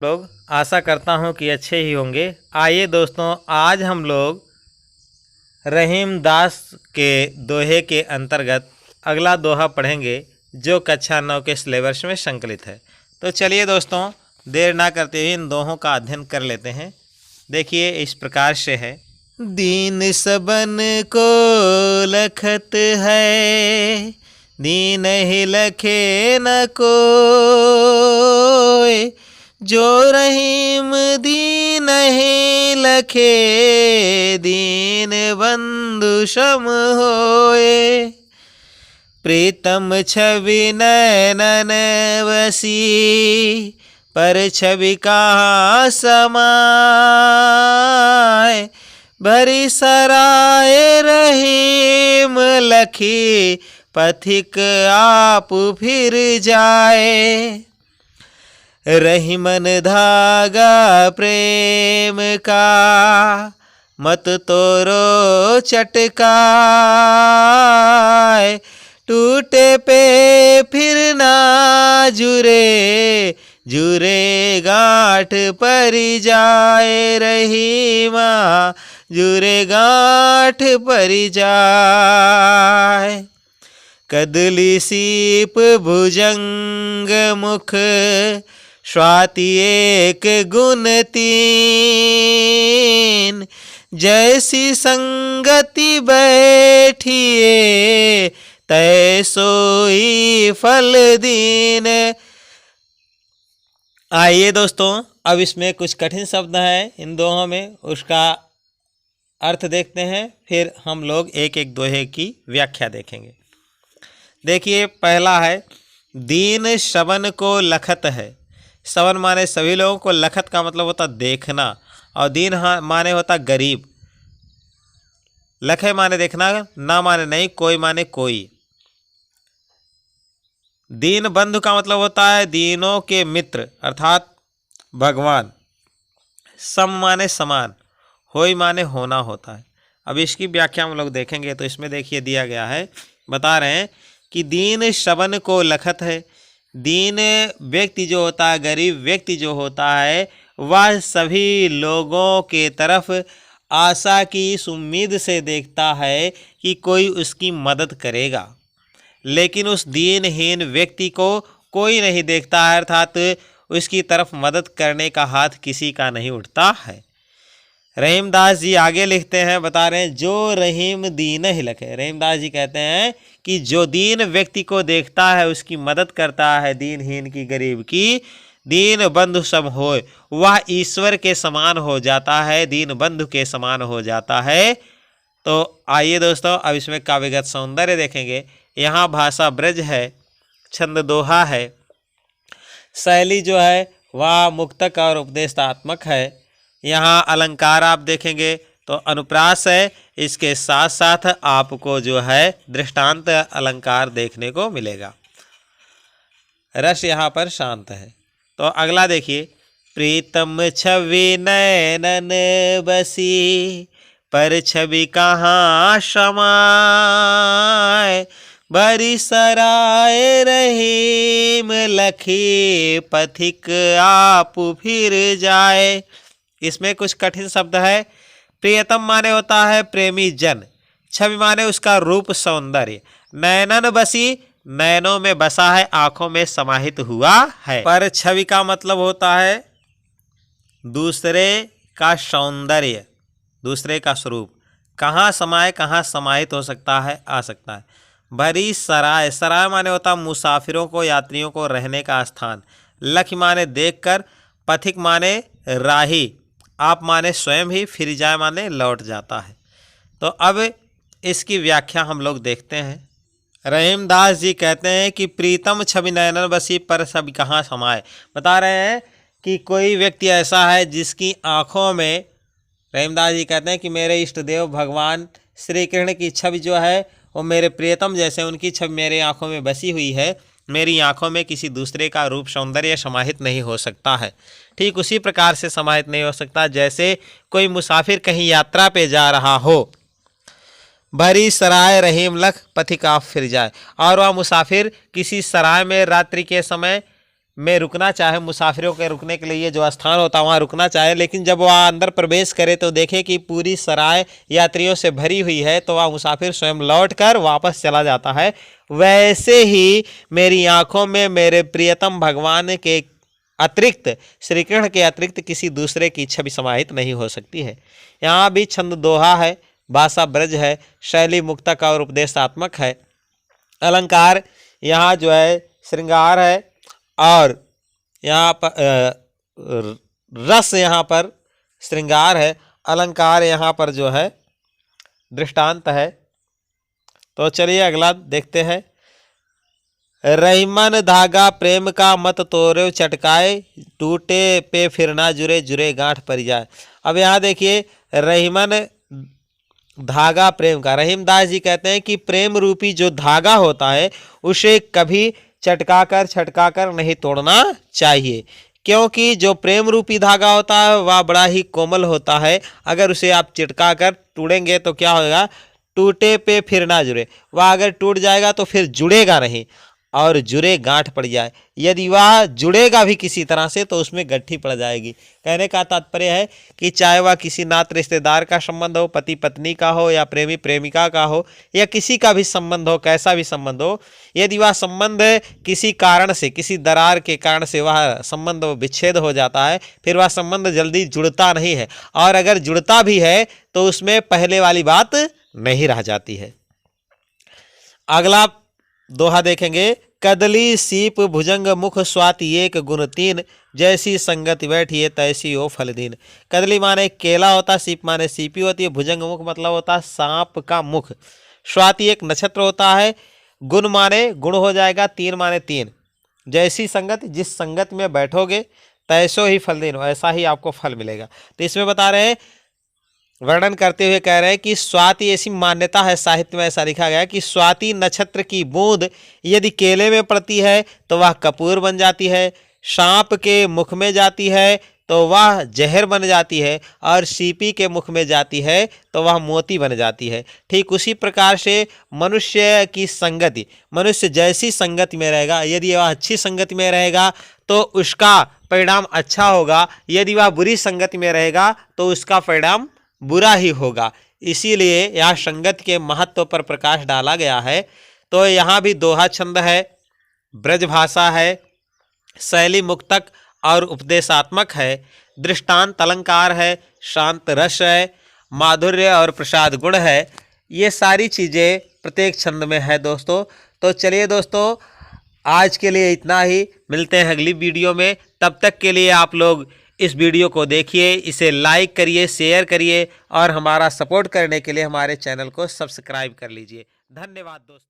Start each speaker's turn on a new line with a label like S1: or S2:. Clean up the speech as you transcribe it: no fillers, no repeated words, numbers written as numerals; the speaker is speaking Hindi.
S1: लोग आशा करता हूँ कि अच्छे ही होंगे। आइए दोस्तों, आज हम लोग रहीम दास के दोहे के अंतर्गत अगला दोहा पढ़ेंगे जो कक्षा 9 के सिलेबस में संकलित है। तो चलिए दोस्तों, देर ना करते हुए इन दोहों का अध्ययन कर लेते हैं। देखिए, इस प्रकार से है। दीन सबन को लखत है, दीन ही लखे न कोय, जो रहीम दीन ही लखे, दीन बंधु सम होए। प्रीतम छवि नैनन बसी, पर छवि कहाँ समाए। भरी सराय रहीम लखी, पथिक आप फिर जाए। रहीमन धागा प्रेम का, मत तोरो चटकाए। टूटे पे फिर ना जुरे, जुरे गांठ पर जाए। रहीमा जुरे गांठ पर जाए। कदली सीप भुजंग मुख, स्वाति एक गुण तीन। जैसी संगति बैठिए, तै सोई फल दीन। आइए दोस्तों, अब इसमें कुछ कठिन शब्द हैं इन दोहों में, उसका अर्थ देखते हैं, फिर हम लोग एक एक दोहे की व्याख्या देखेंगे। देखिए, पहला है दीन शवन को लखत है। शवन माने सभी लोगों को, लखत का मतलब होता देखना, और दीन माने होता गरीब। लखे माने देखना, ना माने नहीं, कोई माने कोई। दीन बंधु का मतलब होता है दीनों के मित्र अर्थात भगवान। सम माने समान, होई माने होना होता है। अब इसकी व्याख्या हम लोग देखेंगे। तो इसमें देखिए दिया गया है, बता रहे हैं कि दीन शवन को लखत है। दीन व्यक्ति जो होता है, गरीब व्यक्ति जो होता है, वह सभी लोगों के तरफ आशा की इस उम्मीद से देखता है कि कोई उसकी मदद करेगा, लेकिन उस दीनहीन व्यक्ति को कोई नहीं देखता है, अर्थात उसकी तरफ मदद करने का हाथ किसी का नहीं उठता है। रहीमदास जी आगे लिखते हैं, बता रहे हैं जो रहीम दीन ही लखे। रहीमदास जी कहते हैं कि जो दीन व्यक्ति को देखता है, उसकी मदद करता है, दीनहीन की, गरीब की, दीन बंधु सम होए, वह ईश्वर के समान हो जाता है, दीन बंधु के समान हो जाता है। तो आइए दोस्तों, अब इसमें काव्यगत सौंदर्य देखेंगे। यहाँ भाषा ब्रज है, छंद दोहा है, शैली जो है वह मुक्तक और उपदेशात्मक है। यहाँ अलंकार आप देखेंगे तो अनुप्रास है, इसके साथ साथ आपको जो है दृष्टांत अलंकार देखने को मिलेगा। रस यहाँ पर शांत है। तो अगला देखिए, प्रीतम छवि नैनन बसी, पर छवि कहाँ समाए। भरी सराय रहीम लखी, पथिक आप फिर जाए। इसमें कुछ कठिन शब्द है। प्रियतम माने होता है प्रेमी जन, छवि माने उसका रूप सौंदर्य, नैनन बसी, नैनों में बसा है, आंखों में समाहित हुआ है। पर छवि का मतलब होता है दूसरे का सौंदर्य, दूसरे का स्वरूप। कहाँ समाये, कहाँ समाहित हो सकता है, आ सकता है। भरी सराय, सराय माने होता मुसाफिरों को, यात्रियों को रहने का स्थान। लख माने देखकर, पथिक माने राही, आप माने स्वयं ही, फिर जाए माने लौट जाता है। तो अब इसकी व्याख्या हम लोग देखते हैं। रहीमदास जी कहते हैं कि प्रीतम छवि नयनन बसी, पर छवि कहाँ समाए। बता रहे हैं कि कोई व्यक्ति ऐसा है जिसकी आँखों में, रहीमदास जी कहते हैं कि मेरे इष्ट देव भगवान श्री कृष्ण की छवि जो है वो मेरे प्रियतम जैसे, उनकी छवि मेरे आँखों में बसी हुई है। मेरी आँखों में किसी दूसरे का रूप सौंदर्य समाहित नहीं हो सकता है। ठीक उसी प्रकार से समाहित नहीं हो सकता जैसे कोई मुसाफिर कहीं यात्रा पे जा रहा हो, भरी सराय रहीम लख पथिक आप फिर जाए, और वह मुसाफिर किसी सराय में रात्रि के समय में रुकना चाहे, मुसाफिरों के रुकने के लिए जो स्थान होता है वहाँ रुकना चाहे, लेकिन जब वह अंदर प्रवेश करे तो देखे कि पूरी सराय यात्रियों से भरी हुई है, तो वह मुसाफिर स्वयं लौट कर वापस चला जाता है। वैसे ही मेरी आंखों में मेरे प्रियतम भगवान के अतिरिक्त, श्री कृष्ण के अतिरिक्त किसी दूसरे की छवि समाहित नहीं हो सकती है। यहाँ भी छंद दोहा है, भाषा ब्रज है, शैली मुक्तक और उपदेशात्मक है। अलंकार यहाँ जो है श्रृंगार है, और यहाँ पर रस यहाँ पर श्रृंगार है, अलंकार यहाँ पर जो है दृष्टांत है। तो चलिए अगला देखते हैं। रहीमन धागा प्रेम का मत तोड़ो चटकाए, टूटे पे फिर ना जुरे जुरे गांठ पड़ जाए। अब यहाँ देखिए, रहीमन धागा प्रेम का, रहीमदास जी कहते हैं कि प्रेम रूपी जो धागा होता है उसे कभी चटकाकर छटकाकर नहीं तोड़ना चाहिए, क्योंकि जो प्रेम रूपी धागा होता है वह बड़ा ही कोमल होता है। अगर उसे आप चिटकाकर तोड़ेंगे तो क्या होगा, टूटे पे फिर ना जुड़े, वह अगर टूट जाएगा तो फिर जुड़ेगा नहीं, और जुड़े गांठ पड़ जाए, यदि वह जुड़ेगा भी किसी तरह से तो उसमें गट्ठी पड़ जाएगी। कहने का तात्पर्य है कि चाहे वह किसी नात रिश्तेदार का संबंध हो, पति पत्नी का हो, या प्रेमी प्रेमिका का हो, या किसी का भी संबंध हो, कैसा भी संबंध हो, यदि वह संबंध किसी कारण से, किसी दरार के कारण से वह संबंध विच्छेद हो जाता है, फिर वह संबंध जल्दी जुड़ता नहीं है, और अगर जुड़ता भी है तो उसमें पहले वाली बात नहीं रह जाती है। अगला दोहा देखेंगे। कदली सीप भुजंग मुख स्वाति एक गुण तीन, जैसी संगति बैठिए तैसी हो फल दीन। कदली माने केला होता है, सीप माने सीपी होती है, भुजंग मुख मतलब होता है सांप का मुख, स्वाति एक नक्षत्र होता है, गुण माने गुण हो जाएगा, तीन माने तीन। जैसी संगति, जिस संगत में बैठोगे तैसो ही फल दीन, ऐसा ही आपको फल मिलेगा। तो इसमें बता रहे हैं, वर्णन करते हुए कह रहे हैं कि स्वाति, ऐसी मान्यता है साहित्य में, ऐसा लिखा गया है कि स्वाति नक्षत्र की बूंद यदि केले में पड़ती है तो वह कपूर बन जाती है, सांप के मुख में जाती है तो वह जहर बन जाती है, और सीपी के मुख में जाती है तो वह मोती बन जाती है। ठीक उसी प्रकार से मनुष्य की संगति, मनुष्य जैसी संगति में रहेगा, यदि वह अच्छी संगति में रहेगा तो उसका परिणाम अच्छा होगा, यदि वह बुरी संगति में रहेगा तो उसका परिणाम बुरा ही होगा। इसीलिए यहाँ संगत के महत्व पर प्रकाश डाला गया है। तो यहाँ भी दोहा छंद है, ब्रज भाषा है, शैली मुक्तक और उपदेशात्मक है, दृष्टांत अलंकार है, शांत रस है, माधुर्य और प्रसाद गुण है। ये सारी चीज़ें प्रत्येक छंद में है दोस्तों। तो चलिए दोस्तों, आज के लिए इतना ही, मिलते हैं अगली वीडियो में। तब तक के लिए आप लोग इस वीडियो को देखिए, इसे लाइक करिए, शेयर करिए, और हमारा सपोर्ट करने के लिए हमारे चैनल को सब्सक्राइब कर लीजिए। धन्यवाद दोस्तों।